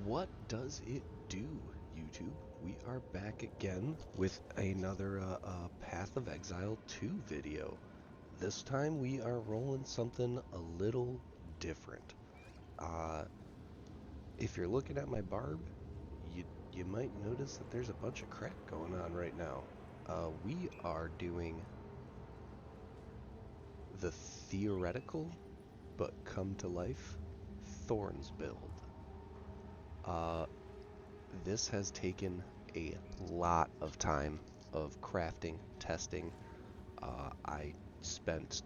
What does it do, YouTube? We are back again with another Path of Exile 2 video. This time we are rolling something a little different. Uh, if you're looking at my Barb, you might notice that there's a bunch of crap going on right now. We are doing the theoretical but come to life Thorns build. Uh, This has taken a lot of time of crafting, testing. I spent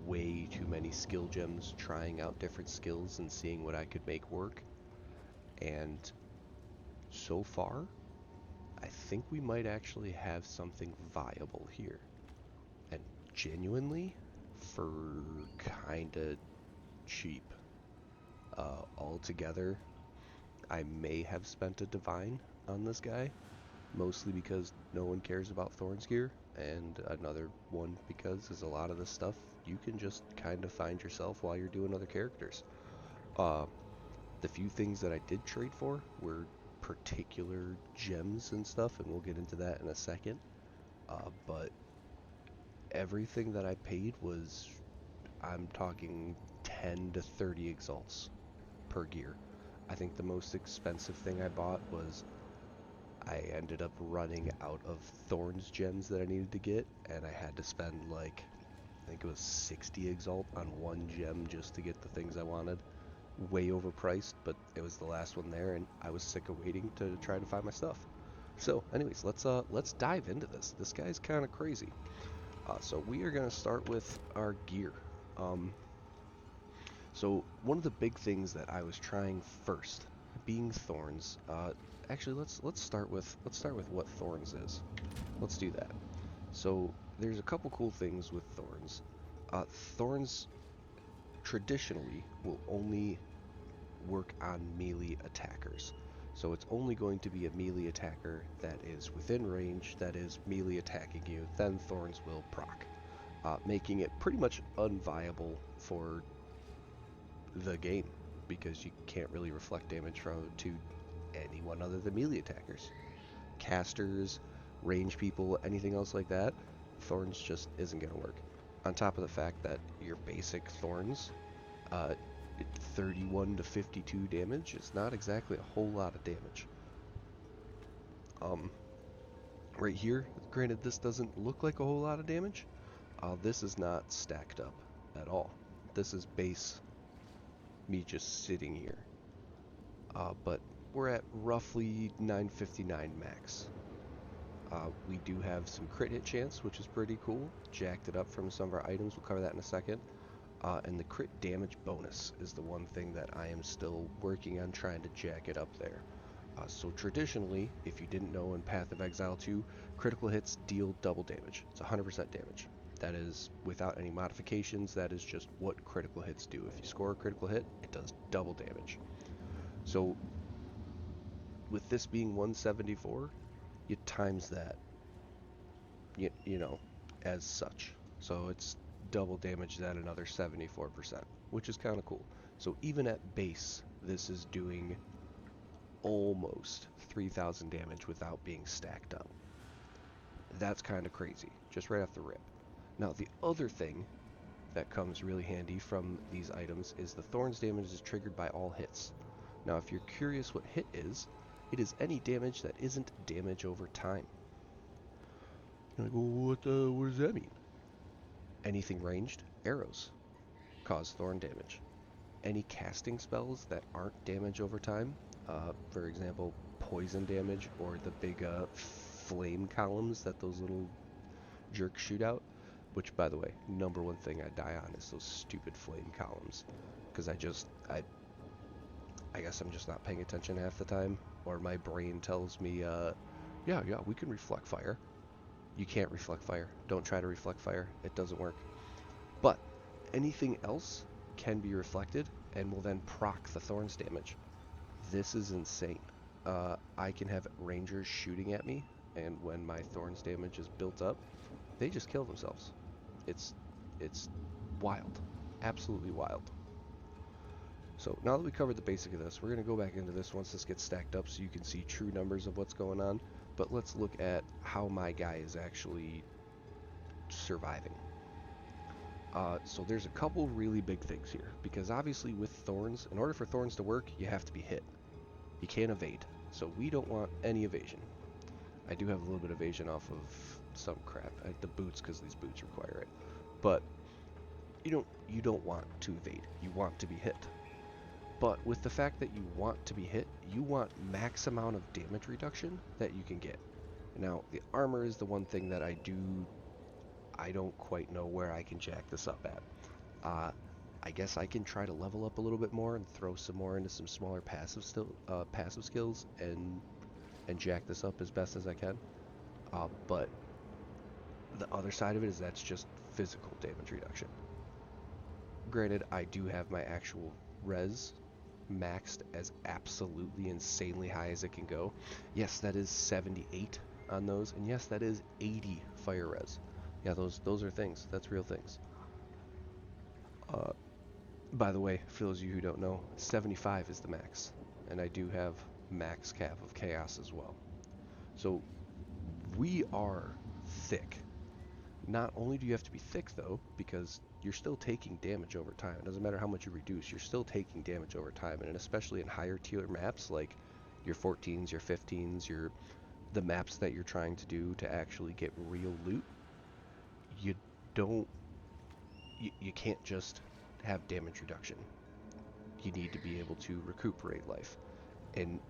way too many skill gems trying out different skills and seeing what I could make work. And so far, I think we might actually have something viable here. And genuinely, for kinda cheap. Altogether, I may have spent a divine on this guy, mostly because no one cares about Thorns gear, and another one because there's a lot of this stuff you can just kind of find yourself while you're doing other characters. Uh, the few things that I did trade for were particular gems and stuff, and we'll get into that in a second. But everything that I paid was, I'm talking 10 to 30 exalts per gear. I think the most expensive thing I bought was I ended up running out of Thorns gems that I needed to get, and I had to spend like, I think it was 60 exalt on one gem just to get the things I wanted. Way overpriced, but it was the last one there, and I was sick of waiting to try to find my stuff. So, anyways, let's dive into this. This guy's kind of crazy. So we are gonna start with our gear. Um, so one of the big things that I was trying first, being Thorns. Actually, let's start with what Thorns is. Let's do that. So there's a couple cool things with Thorns. Thorns traditionally will only work on melee attackers. So it's only going to be a melee attacker that is within range, that is melee attacking you, then Thorns will proc, making it pretty much unviable for the game because you can't really reflect damage to anyone other than melee attackers. Casters, range people, anything else like that, Thorns just isn't going to work. On top of the fact that your basic Thorns, uh, 31 to 52 damage is not exactly a whole lot of damage. Right here, granted this doesn't look like a whole lot of damage, this is not stacked up at all. This is base me just sitting here. But we're at roughly 959 max. We do have some crit hit chance, which is pretty cool. Jacked it up from some of our items. We'll cover that in a second. And the crit damage bonus is the one thing that I am still working on trying to jack it up there. So traditionally, if you didn't know in Path of Exile 2, critical hits deal double damage. It's 100% damage. That is without any modifications. That is just what critical hits do. If you score a critical hit, it does double damage. So with this being 174, you times that, you know, as such. So it's double damage at another 74%, which is kind of cool. So even at base, this is doing almost 3,000 damage without being stacked up. That's kind of crazy, just right off the rip. Now the other thing that comes really handy from these items is the Thorns damage is triggered by all hits. Now if you're curious what hit is, it is any damage that isn't damage over time. You're like, well, what does that mean? Anything ranged, arrows cause thorn damage. Any casting spells that aren't damage over time, for example, poison damage or the big flame columns that those little jerks shoot out, which, by the way, number one thing I die on is those stupid flame columns, because I guess I'm just not paying attention half the time, or my brain tells me, yeah, we can reflect fire. You can't reflect fire. Don't try to reflect fire. It doesn't work. But anything else can be reflected and will then proc the Thorns damage. This is insane. I can have rangers shooting at me, and when my Thorns damage is built up, they just kill themselves. It's wild. Absolutely wild. So now that we covered the basic of this, we're going to go back into this once this gets stacked up so you can see true numbers of what's going on. But let's look at how my guy is actually surviving. So there's a couple really big things here, because obviously with Thorns, in order for Thorns to work, you have to be hit. You can't evade, so we don't want any evasion. I do have a little bit of evasion off of some crap, the boots, because these boots require it. But you don't want to evade, you want to be hit. But with the fact that you want to be hit, you want max amount of damage reduction that you can get. Now, the armor is the one thing that I don't quite know where I can jack this up at. I guess I can try to level up a little bit more and throw some more into some smaller passive skills and jack this up as best as I can. But the other side of it is that's just physical damage reduction. Granted, I do have my actual res maxed as absolutely insanely high as it can go. Yes, that is 78 on those, and yes, that is 80 fire res. Yeah, those are things. That's real things. By the way, for those of you who don't know, 75 is the max, and I do have max cap of chaos as well. So we are thick. Not only do you have to be thick though, because you're still taking damage over time. It doesn't matter how much you reduce, you're still taking damage over time, and especially in higher tier maps like your 14s, your 15s, the maps that you're trying to do to actually get real loot, you don't you can't just have damage reduction. You need to be able to recuperate life. And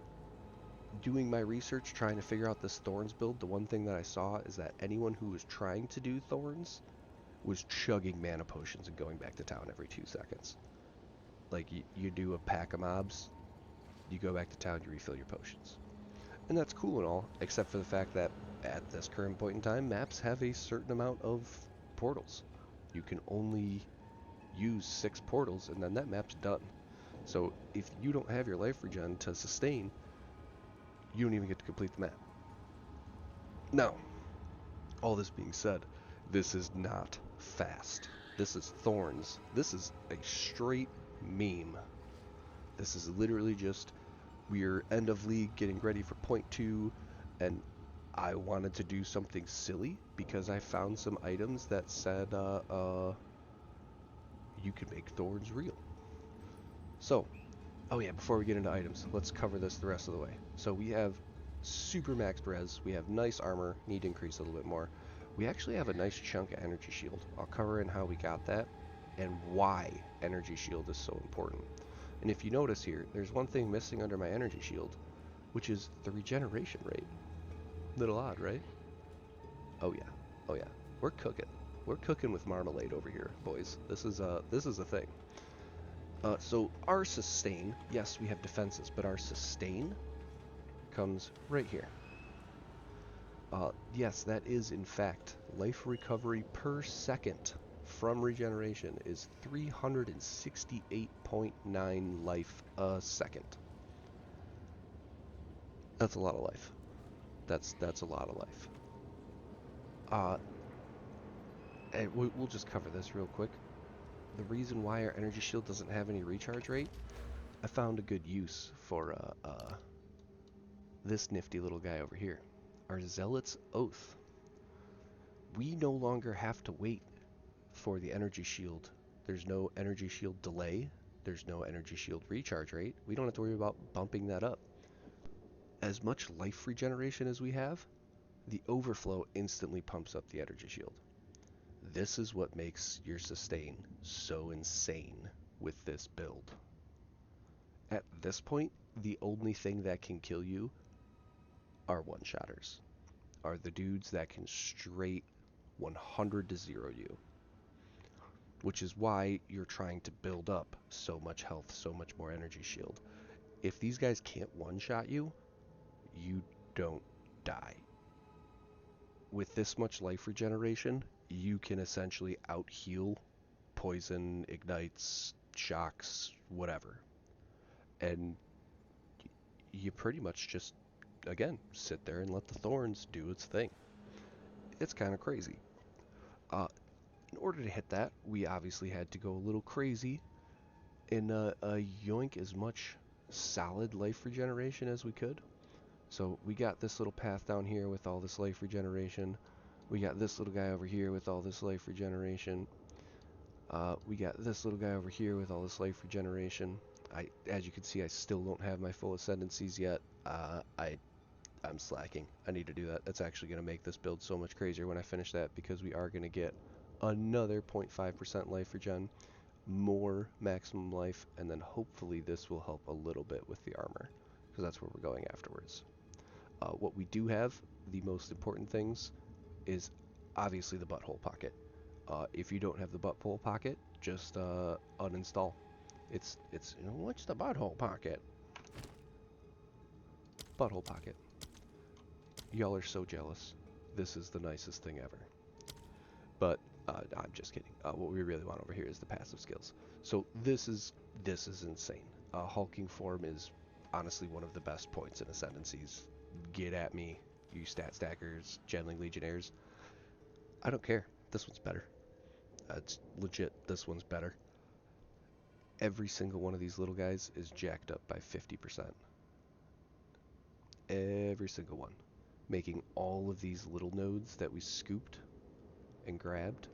doing my research trying to figure out this Thorns build, the one thing that I saw is that anyone who was trying to do Thorns was chugging mana potions and going back to town every 2 seconds. Like, you do a pack of mobs, you go back to town, you refill your potions. And that's cool and all, except for the fact that at this current point in time, maps have a certain amount of portals. You can only use 6 portals, and then that map's done. So if you don't have your life regen to sustain, you don't even get to complete the map. Now, all this being said, this is not fast. This is Thorns. This is a straight meme. This is literally just, we're end of league getting ready for point 2, and I wanted to do something silly because I found some items that said you can make Thorns real. So, oh yeah, before we get into items, let's cover this the rest of the way. So we have super maxed res, we have nice armor, need to increase a little bit more. We actually have a nice chunk of energy shield. I'll cover in how we got that and why energy shield is so important. And if you notice here, there's one thing missing under my energy shield, which is the regeneration rate. Little odd, right? Oh yeah, oh yeah. We're cooking. We're cooking with marmalade over here, boys. This is a thing. So our sustain, yes, we have defenses, but our sustain comes right here. Yes, that is in fact life recovery per second from regeneration is 368.9 life a second. That's a lot of life. That's a lot of life. And we'll just cover this real quick. The reason why our energy shield doesn't have any recharge rate, I found a good use for this nifty little guy over here. Our Zealot's Oath. We no longer have to wait for the energy shield. There's no energy shield delay. There's no energy shield recharge rate. We don't have to worry about bumping that up. As much life regeneration as we have, the overflow instantly pumps up the energy shield. This is what makes your sustain so insane with this build. At this point, the only thing that can kill you are one-shotters. Are the dudes that can straight 100 to 0 you. Which is why you're trying to build up so much health, so much more energy shield. If these guys can't one-shot you, you don't die. With this much life regeneration, you can essentially out-heal poison, ignites, shocks, whatever. And you pretty much just, again, sit there and let the Thorns do its thing. It's kind of crazy. In order to hit that, we obviously had to go a little crazy and yoink as much solid life regeneration as we could. So we got this little path down here with all this life regeneration. We got this little guy over here with all this life regeneration. We got this little guy over here with all this life regeneration. As you can see, I still don't have my full ascendancies yet. I'm slacking. I need to do that. That's actually going to make this build so much crazier when I finish that, because we are going to get another 0.5% life regen, more maximum life, and then hopefully this will help a little bit with the armor, because that's where we're going afterwards. What we do have, the most important things, is obviously the butthole pocket. If you don't have the butthole pocket, just uninstall. It's you know, what's the butthole pocket? Butthole pocket. Y'all are so jealous. This is the nicest thing ever. But I'm just kidding. What we really want over here is the passive skills. So this is insane. Hulking form is honestly one of the best points in ascendancies. Get at me, you stat stackers, Genling Legionnaires. I don't care. This one's better. It's legit. This one's better. Every single one of these little guys is jacked up by 50%. Every single one. Making all of these little nodes that we scooped and grabbed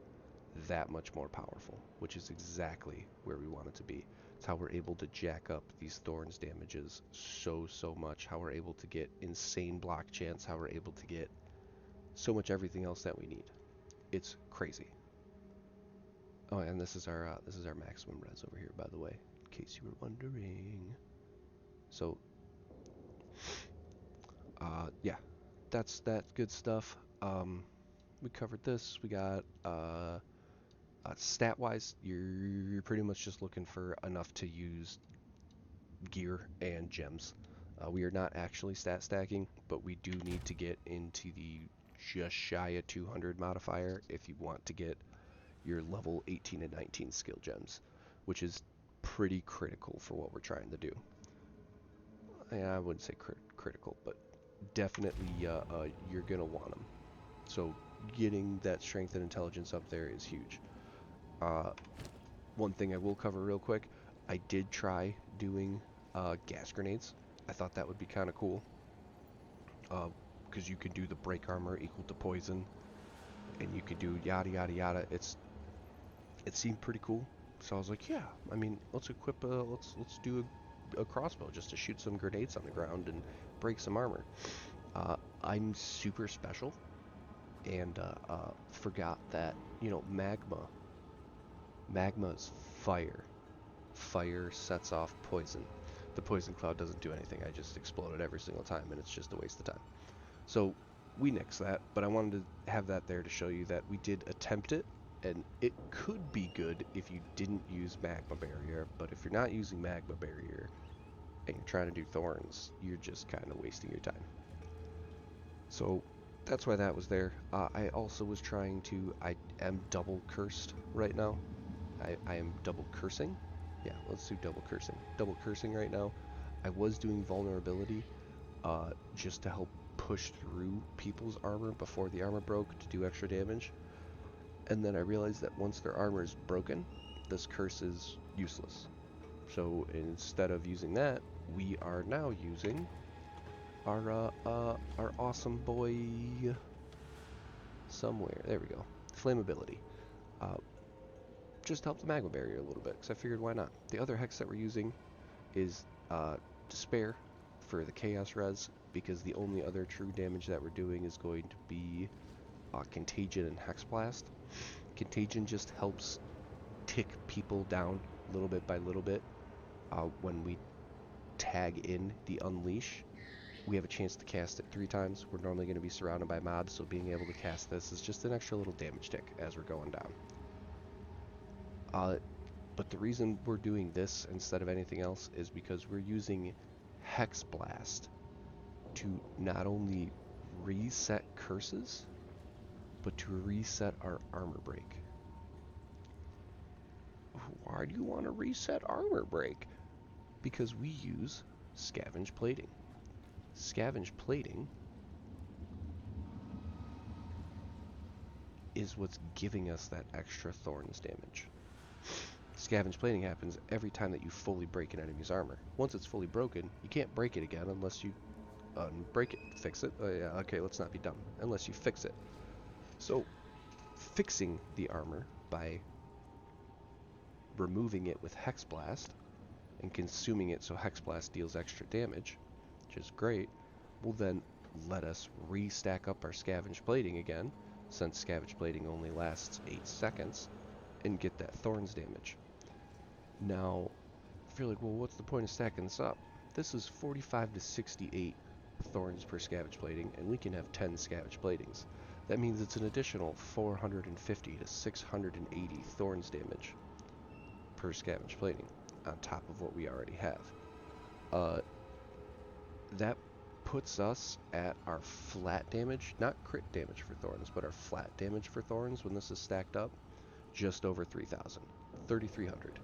that much more powerful, which is exactly where we want it to be. It's how we're able to jack up these Thorns damages so much, how we're able to get insane block chance, how we're able to get so much everything else that we need. It's crazy. Oh, and this is our maximum res over here, by the way, in case you were wondering. So yeah, that's that good stuff. We covered this. We got stat-wise, you're pretty much just looking for enough to use gear and gems. We are not actually stat stacking, but we do need to get into the just shy of 200 modifier if you want to get your level 18 and 19 skill gems, which is pretty critical for what we're trying to do. I wouldn't say critical, but definitely you're going to want them. So getting that strength and intelligence up there is huge. One thing I will cover real quick, I did try doing gas grenades. I thought that would be kind of cool, because you could do the break armor equal to poison, and you could do yada yada yada. It seemed pretty cool, so I was like, yeah, I mean, let's equip let's do a crossbow just to shoot some grenades on the ground and break some armor. I'm super special, and forgot that, you know, magma is fire. Fire sets off poison. The poison cloud doesn't do anything. I just explode it every single time, and it's just a waste of time. So we nixed that, but I wanted to have that there to show you that we did attempt it, and it could be good if you didn't use magma barrier, but if you're not using magma barrier and you're trying to do thorns, you're just kind of wasting your time. So that's why that was there. I also was trying to, I am double cursed right now. I am double cursing. Yeah, let's do double cursing. Double cursing right now. I was doing vulnerability just to help push through people's armor before the armor broke to do extra damage. And then I realized that once their armor is broken, this curse is useless. So instead of using that, we are now using our awesome boy somewhere. There we go. Flammability. Just help the magma barrier a little bit, because I figured why not. The other hex that we're using is Despair for the Chaos Res, because the only other true damage that we're doing is going to be Contagion and Hex Blast. Contagion just helps tick people down little bit by little bit. When we tag in the Unleash, we have a chance to cast it 3 times. We're normally going to be surrounded by mobs, so being able to cast this is just an extra little damage tick as we're going down. But the reason we're doing this instead of anything else is because we're using Hex Blast to not only reset curses, but to reset our armor break. Why do you want to reset armor break? Because we use Scavenge Plating. Scavenge Plating is what's giving us that extra Thorns damage. Scavenge plating happens every time that you fully break an enemy's armor. Once it's fully broken, you can't break it again unless you unbreak it. Fix it? Oh yeah, okay, let's not be dumb. Unless you fix it. So, fixing the armor by removing it with Hex Blast and consuming it so Hex Blast deals extra damage, which is great, will then let us restack up our Scavenge plating again, since Scavenge plating only lasts 8 seconds, and get that Thorns damage. Now, if you're like, well, what's the point of stacking this up? This is 45 to 68 Thorns per Scavenge plating, and we can have 10 Scavenge platings. That means it's an additional 450 to 680 Thorns damage per Scavenge plating, on top of what we already have. That puts us at our flat damage, not crit damage for Thorns, but our flat damage for Thorns when this is stacked up, just over 3,000, 3,300.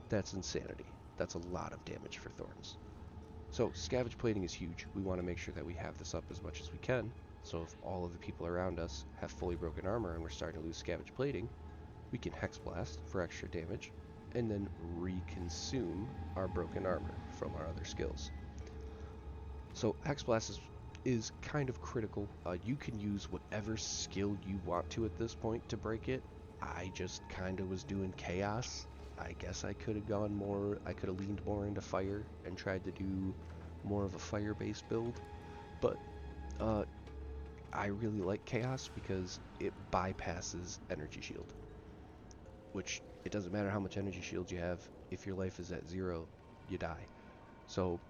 That's insanity. That's a lot of damage for Thorns. So Scavenge plating is huge. We want to make sure that we have this up as much as we can, so if all of the people around us have fully broken armor and we're starting to lose Scavenge plating, we can Hex Blast for extra damage, and then reconsume our broken armor from our other skills. So Hex Blast is kind of critical. You can use whatever skill you want to at this point to break it. I just kind of was doing Chaos. I guess I could have gone more, I could have leaned more into fire and tried to do more of a fire-based build, but I really like Chaos because it bypasses Energy Shield, which it doesn't matter how much Energy Shield you have, if your life is at 0, you die. So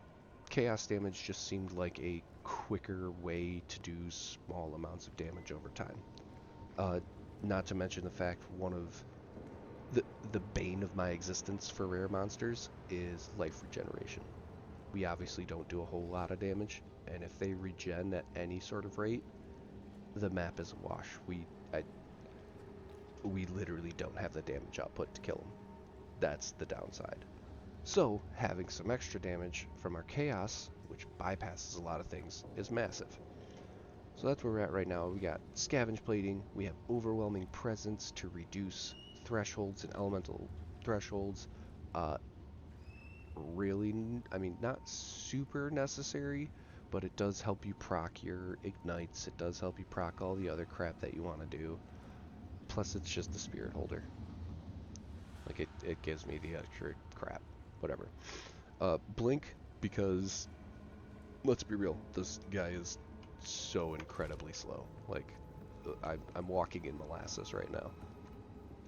Chaos damage just seemed like a quicker way to do small amounts of damage over time. Not to mention the fact one of the bane of my existence for rare monsters is life regeneration. We obviously don't do a whole lot of damage, and if they regen at any sort of rate, the map is a wash. We literally don't have the damage output to kill them. That's the downside. So having some extra damage from our Chaos, which bypasses a lot of things, is massive. So that's where we're at right now. We got Scavenge plating, we have Overwhelming Presence to reduce thresholds and elemental thresholds. Really, I mean, not super necessary, but it does help you proc your ignites, it does help you proc all the other crap that you want to do. Plus it's just the spirit holder. Like it gives me the extra crap. Whatever. Blink, because let's be real, this guy is so incredibly slow. Like, I'm walking in molasses right now.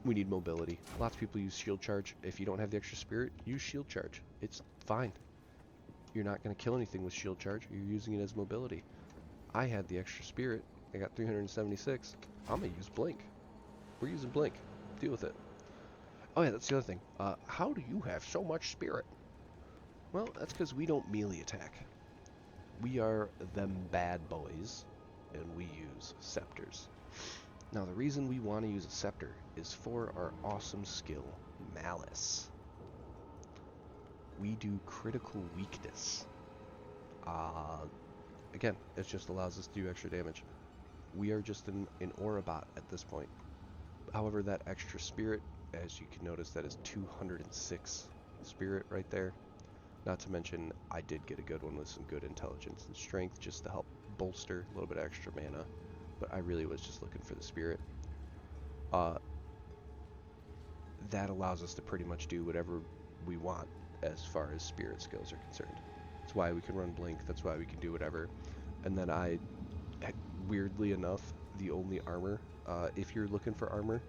We need mobility. Lots of people use shield charge. If you don't have the extra spirit, use shield charge. It's fine. You're not going to kill anything with shield charge. You're using it as mobility. I had the extra spirit. I got 376. I'm going to use blink. We're using blink. Deal with it. Oh yeah, that's the other thing. How do you have so much spirit? Well, that's because we don't melee attack. We are them bad boys, and we use scepters. Now, the reason we want to use a scepter is for our awesome skill, Malice. We do critical weakness. Again, it just allows us to do extra damage. We are just an aura bot at this point. However, that extra spirit, as you can notice, that is 206 spirit right there. Not to mention, I did get a good one with some good intelligence and strength just to help bolster a little bit extra mana. But I really was just looking for the spirit. That allows us to pretty much do whatever we want as far as spirit skills are concerned. That's why we can run blink, that's why we can do whatever. And then weirdly enough, the only armor, if you're looking for armor,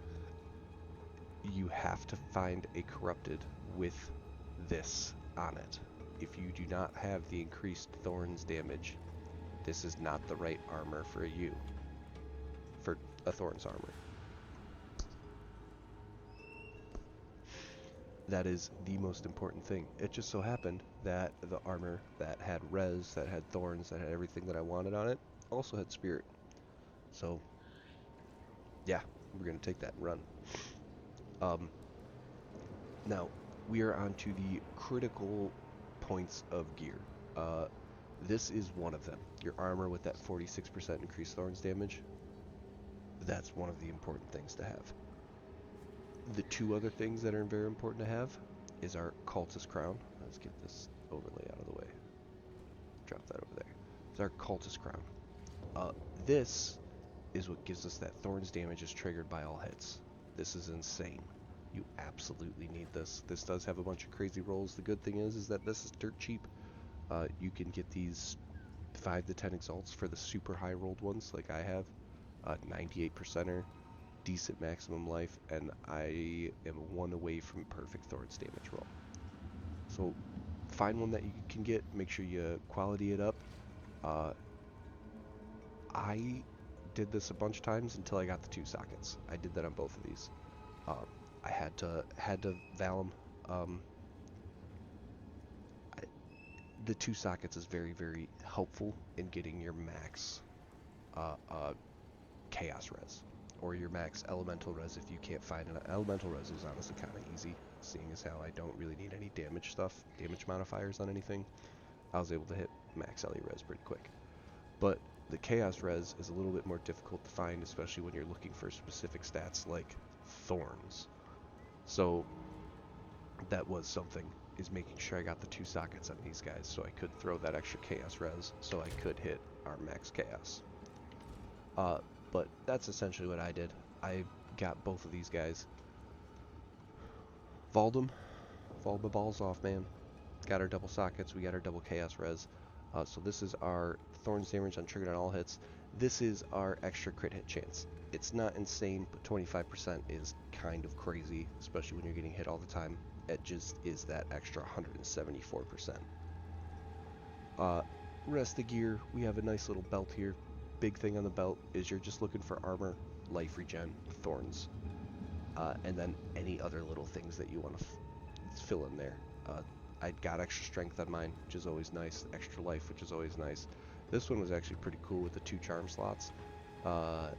you have to find a corrupted with this on it. If you do not have the increased Thorns damage, this is not the right armor for you. For a Thorns armor. That is the most important thing. It just so happened that the armor that had res, that had Thorns, that had everything that I wanted on it, also had spirit. So, yeah, we're going to take that and run. Now, we are on to the critical points of gear. This is one of them. Your armor with that 46% increased Thorns damage. That's one of the important things to have. The two other things that are very important to have is our cultist crown. Let's get this overlay out of the way. Drop that over there. It's our cultist crown. This is what gives us that Thorns damage is triggered by all hits. This is insane. You absolutely need this. This does have a bunch of crazy rolls. The good thing is that this is dirt cheap. You can get these 5 to 10 exalts for the super high rolled ones like I have. 98%er, decent maximum life, and I am 1 away from perfect Thorns damage roll. So find one that you can get. Make sure you quality it up. I did this a bunch of times until I got the 2 sockets. I did that on both of these. I had to val them. The 2 sockets is very, very helpful in getting your max chaos res or your max elemental res if you can't find it. Elemental res is honestly kind of easy, seeing as how I don't really need any damage modifiers on anything. I was able to hit max LE res pretty quick. But the chaos res is a little bit more difficult to find, especially when you're looking for specific stats like Thorns. So that was something, is making sure I got the 2 sockets on these guys so I could throw that extra chaos res so I could hit our max chaos. But that's essentially what I did. I got both of these guys. Vaulted my balls off, man. Got our double sockets, we got our double chaos res. So this is our Thorns damage untriggered on all hits. This is our extra crit hit chance. It's not insane, but 25% is kind of crazy, especially when you're getting hit all the time. It just is that extra 174%. Rest of the gear, we have a nice little belt here. Big thing on the belt is you're just looking for armor, life regen, Thorns, and then any other little things that you want to fill in there. I got extra strength on mine, which is always nice. Extra life, which is always nice. This one was actually pretty cool with the 2 charm slots. I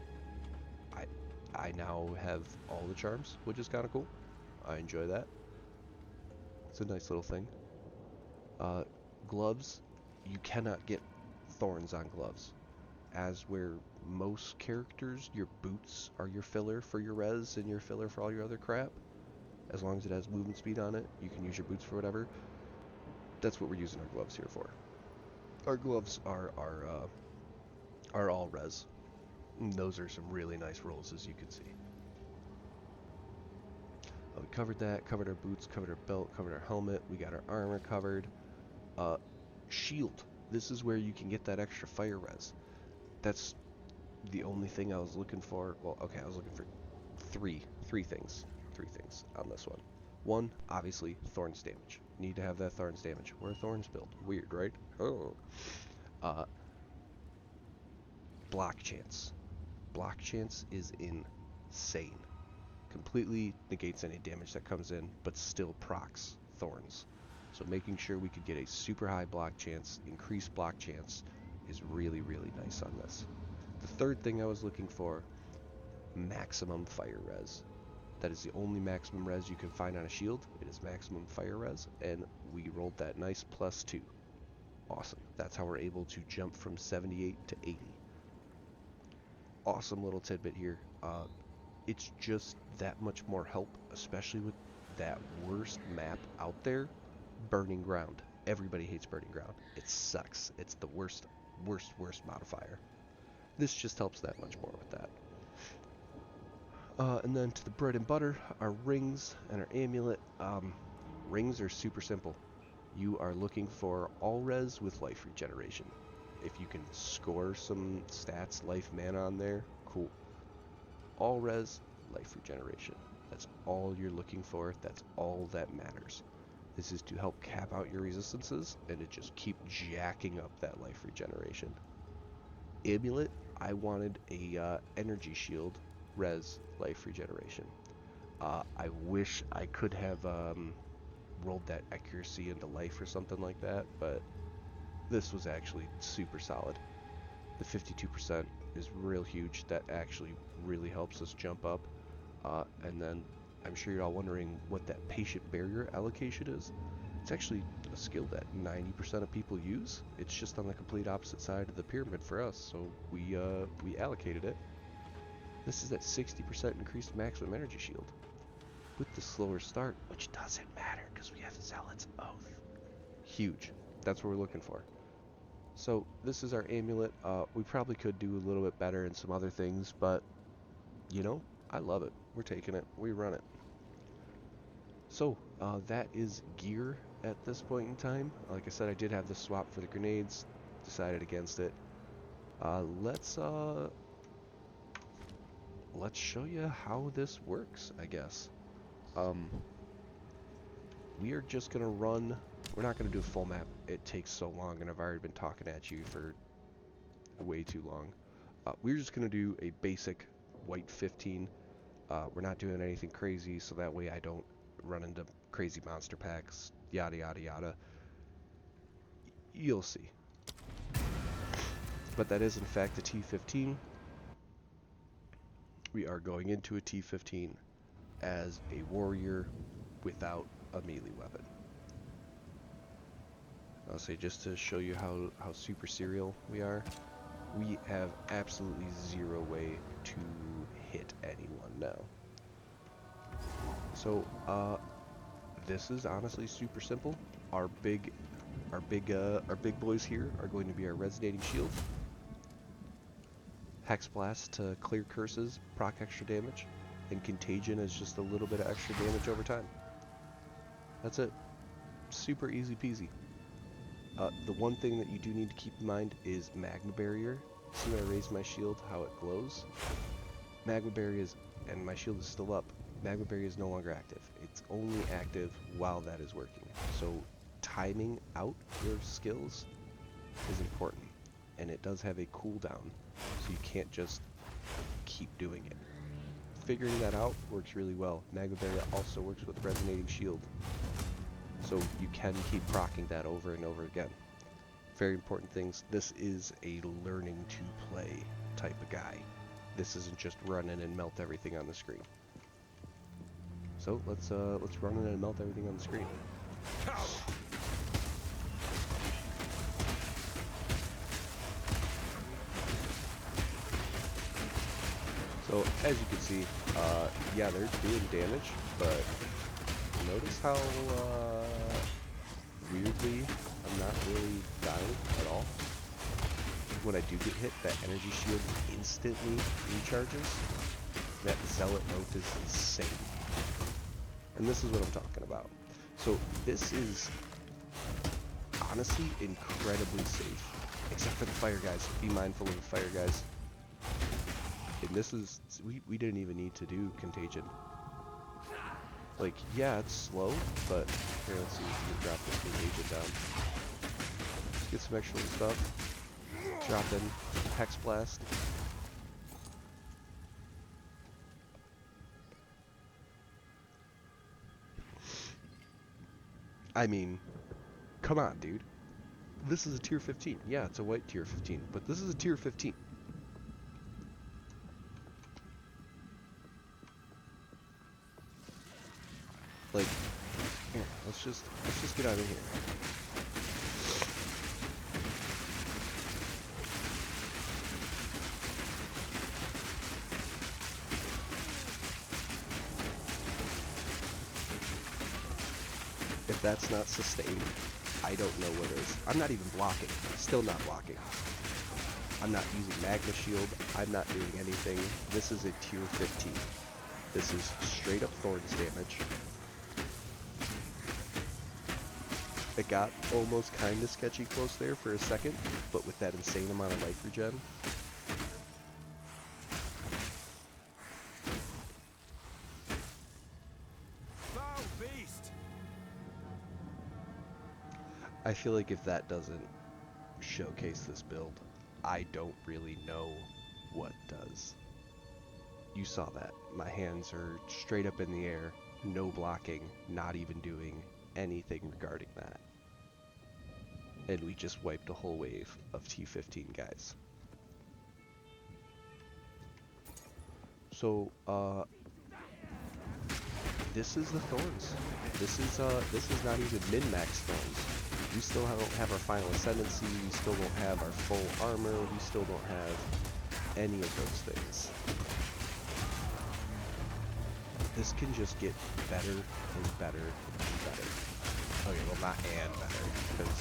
now have all the charms, which is kind of cool. I enjoy that. It's a nice little thing. Gloves, you cannot get Thorns on gloves. As where most characters, your boots are your filler for your res and your filler for all your other crap. As long as it has movement speed on it, you can use your boots for whatever. That's what we're using our gloves here for. Our gloves are all res. And those are some really nice rolls, as you can see. We covered that, covered our boots, covered our belt, covered our helmet. We got our armor covered. Shield. This is where you can get that extra fire res. That's the only thing I was looking for. Well, okay, I was looking for three things on this one. One, obviously, Thorns damage. Need to have that Thorns damage. We're a Thorns build. Weird, right? Oh. Block chance. Block chance is insane. Completely negates any damage that comes in, but still procs Thorns. So making sure we could get a super high block chance, increased block chance, is really, really nice on this. The third thing I was looking for, maximum fire res. That is the only maximum res you can find on a shield. It is maximum fire res, and we rolled that nice +2. Awesome. That's how we're able to jump from 78 to 80. Awesome little tidbit here. It's just that much more help, especially with that worst map out there, Burning Ground. Everybody hates Burning Ground. It sucks. It's the worst modifier. This just helps that much more with that. And then to the bread and butter, our rings and our amulet. Rings are super simple. You are looking for all res with life regeneration. If you can score some stats, life, mana on there, cool. All res, life regeneration. That's all you're looking for. That's all that matters. This is to help cap out your resistances and to just keep jacking up that life regeneration. Amulet, I wanted a energy shield, res, life regeneration. I wish I could have rolled that accuracy into life or something like that, but this was actually super solid. The 52% is real huge. That actually really helps us jump up. And then I'm sure you're all wondering what that patient barrier allocation is. It's actually a skill that 90% of people use. It's just on the complete opposite side of the pyramid for us, so we allocated it. This is that 60% increased maximum energy shield. with the slower start, which doesn't matter because we have Zealot's Oath. Huge. That's what we're looking for. So this is our amulet. We probably could do a little bit better in some other things, but you know, I love it. We're taking it. We run it. So that is gear at this point in time. Like I said, I did have this swap for the grenades. Decided against it. Let's show you how this works, I guess. We are just gonna run. We're not gonna do a full map. It takes so long, and I've already been talking at you for way too long. We're just gonna do a basic white 15. We're not doing anything crazy, so that way I don't run into crazy monster packs, yada yada yada. You'll see. But that is in fact a T15. We are going into a T15 as a warrior without a melee weapon. I'll say, just to show you how super serial we are, we have absolutely zero way to hit anyone now. So this is honestly super simple. Our big boys here are going to be our resonating shield, Hex Blast to clear curses, proc extra damage, and Contagion is just a little bit of extra damage over time. That's it. Super easy peasy. The one thing that you do need to keep in mind is Magma Barrier. See when I raise my shield, how it glows? Magma Barrier is, and my shield is still up, Magma Barrier is no longer active. It's only active while that is working. So timing out your skills is important. And it does have a cooldown, so you can't just keep doing it. Figuring that out works really well. Magma Barrier also works with Resonating Shield, so you can keep proccing that over and over again. Very important things. This is a learning to play type of guy. This isn't just run in and melt everything on the screen. So let's run in and melt everything on the screen. So as you can see, yeah, they're doing damage, but notice how weirdly I'm not really dying at all. When I do get hit, that energy shield instantly recharges. That Zealot Oath is insane. And this is what I'm talking about. So this is honestly incredibly safe, except for the fire guys. Be mindful of the fire guys. And this is, we didn't even need to do Contagion. Like, yeah, it's slow, but here, let's see if we can drop this Contagion down. Let's get some extra stuff. Drop in Hex Blast. I mean, come on, dude. This is a tier 15. Yeah, it's a white tier 15, but this is a tier 15. Like, here, let's just get out of here. If that's not sustained, I don't know what is. I'm not even blocking. Still not blocking. I'm not using Magma Shield. I'm not doing anything. This is a tier 15. This is straight up Thorns damage. It got almost kind of sketchy close there for a second, but with that insane amount of life regen. I feel like if that doesn't showcase this build, I don't really know what does. You saw that. My hands are straight up in the air, no blocking, not even doing anything regarding that. And we just wiped a whole wave of T15 guys. So, this is the Thorns. This is not even min-max Thorns. We still don't have our final ascendancy, we still don't have our full armor, we still don't have any of those things. this can just get better and better and better. Okay, well, not and better, because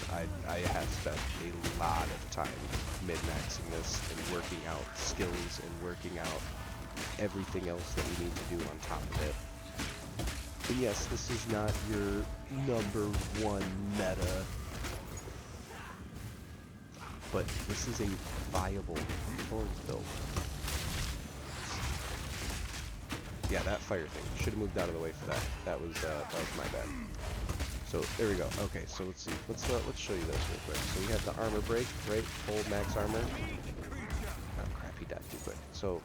I have spent a lot of time min-maxing this and working out skills and working out everything else that we need to do on top of it. And yes, this is not your number one meta, but this is a viable Thorns build. Yeah, that fire thing. Should have moved out of the way for that. That was my bad. So there we go. Okay, so let's see. Let's show you this real quick. So we have the armor break, right? Full max armor. Oh crap, he died too quick. So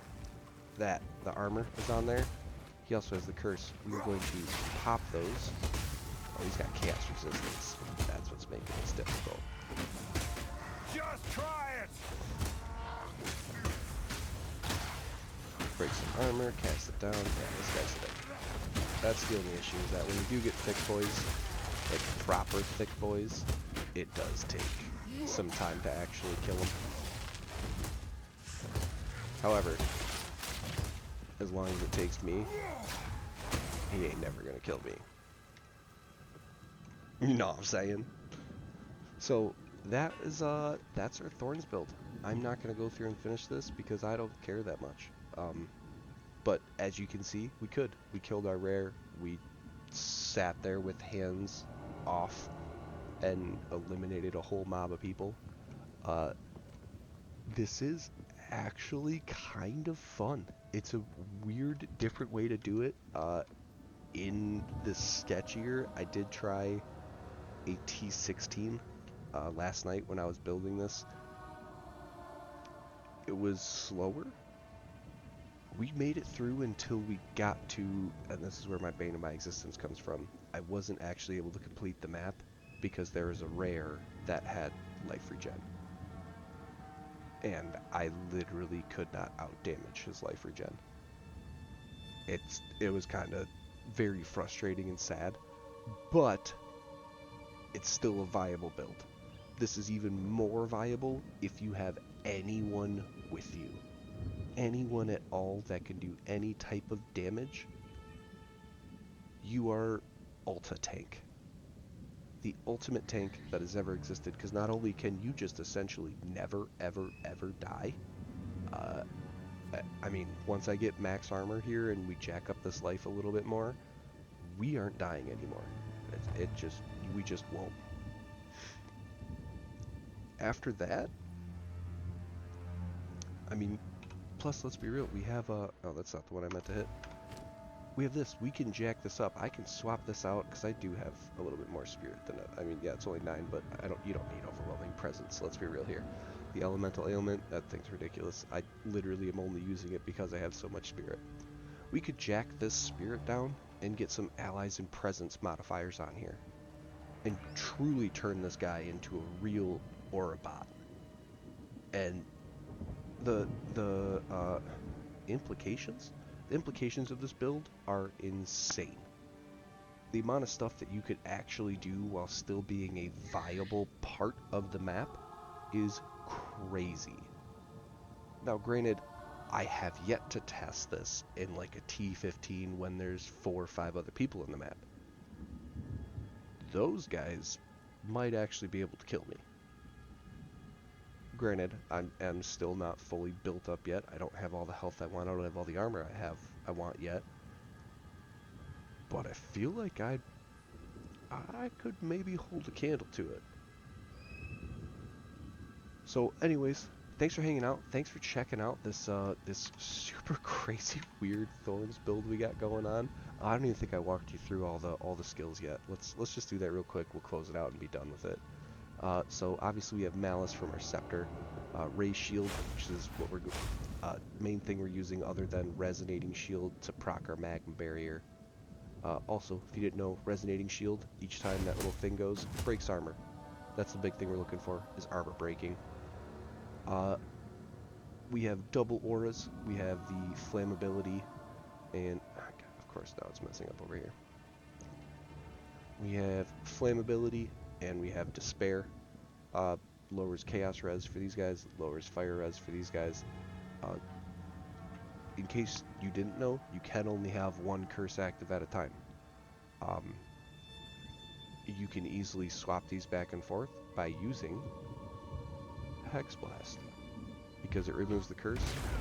the armor is on there. He also has the curse. We're going to pop those. Oh, he's got chaos resistance. That's what's making this difficult. Just try it. Break some armor, cast it down. Yeah, this guy's thick. That's the only issue, is that when you do get thick boys, like proper thick boys, it does take some time to actually kill them. However, as long as it takes me, he ain't never gonna kill me. You know what I'm saying? So that is that's our Thorns build. I'm not gonna go through and finish this because I don't care that much. But as you can see, we killed our rare. We sat there with hands off and eliminated a whole mob of people. This is actually kind of fun. It's a weird, different way to do it. In the sketchier, I did try a T16 last night when I was building this. It was slower. We made it through until we got to, and this is where my bane of my existence comes from, I wasn't actually able to complete the map because there was a rare that had life regen. And I literally could not out-damage his life regen. It was kind of very frustrating and sad, but it's still a viable build. This is even more viable if you have anyone with you. Anyone at all that can do any type of damage. You are Ulta Tank. The ultimate tank that has ever existed, because not only can you just essentially never, ever, ever die. I mean, once I get max armor here and we jack up this life a little bit more, we aren't dying anymore. We just won't. After that, I mean, plus let's be real, we have oh, that's not the one I meant to hit. We have this. We can jack this up. I can swap this out because I do have a little bit more spirit than it. I mean, yeah, it's only 9, but you don't need overwhelming presence. Let's be real here. The elemental ailment, that thing's ridiculous. I literally am only using it because I have so much spirit. We could jack this spirit down and get some allies and presence modifiers on here and truly turn this guy into a real aura bot. And the implications? The implications of this build are insane. The amount of stuff that you could actually do while still being a viable part of the map is crazy. Now granted, I have yet to test this in like a T15 when there's 4 or 5 other people in the map. Those guys might actually be able to kill me. Granted, I'm still not fully built up yet. I don't have all the health I want. I don't have all the armor I want yet. But I feel like I could maybe hold a candle to it. So anyways, thanks for hanging out. Thanks for checking out this this super crazy weird Thorns build we got going on. I don't even think I walked you through all the skills yet. Let's just do that real quick. We'll close it out and be done with it. So obviously we have Malice from our Scepter, Ray Shield, which is what we're main thing we're using other than Resonating Shield to proc our Magma Barrier. Also, if you didn't know, Resonating Shield, each time that little thing goes, breaks armor. That's the big thing we're looking for, is armor breaking. We have double auras, we have the flammability, and of course now it's messing up over here. We have flammability, and we have despair. Lowers chaos res for these guys, lowers fire res for these guys. in case you didn't know, you can only have one curse active at a time. You can easily swap these back and forth by using Hex Blast. Because it removes the curse,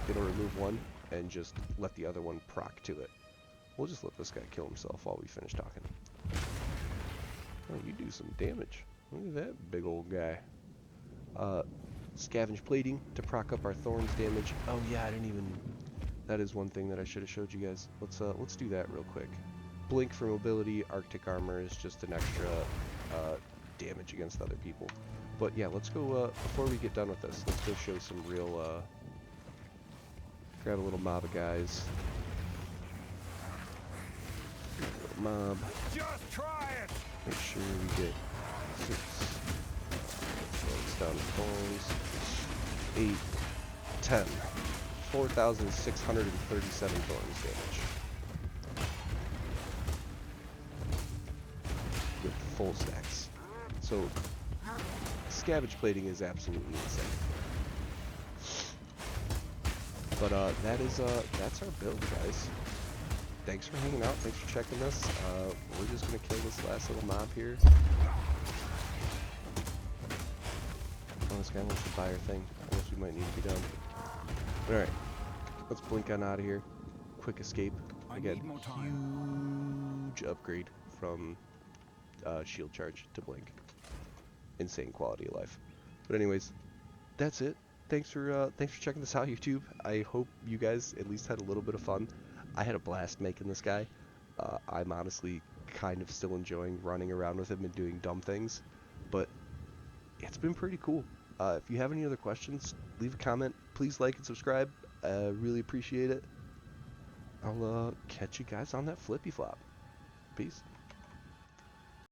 it'll remove one and just let the other one proc to it. We'll just let this guy kill himself while we finish talking. Oh, you do some damage. Look at that big old guy. Scavenge plating to proc up our thorns damage. Oh yeah, I didn't even... That is one thing that I should have showed you guys. Let's do that real quick. Blink for mobility, Arctic armor is just an extra damage against other people. But yeah, let's go, before we get done with this, let's go show some real, grab a little mob of guys. Little mob. Just try it. Make sure we get 6. Down to thorns. 8, 10. 4,637 thorns damage. With full stacks. So, scavenge plating is absolutely insane. But that's our build, guys. Thanks for hanging out. Thanks for checking this. We're just gonna kill this last little mob here. Oh, this guy wants to buy our thing. I guess we might need to be done. Alright, let's blink on out of here. Quick escape. I got huge upgrade from shield charge to blink. Insane quality of life. But anyways, that's it. Thanks for checking this out, YouTube. I hope you guys at least had a little bit of fun. I had a blast making this guy. I'm honestly kind of still enjoying running around with him and doing dumb things, but it's been pretty cool. If you have any other questions, leave a comment. Please like and subscribe. Really appreciate it. I'll catch you guys on that flippy flop. Peace.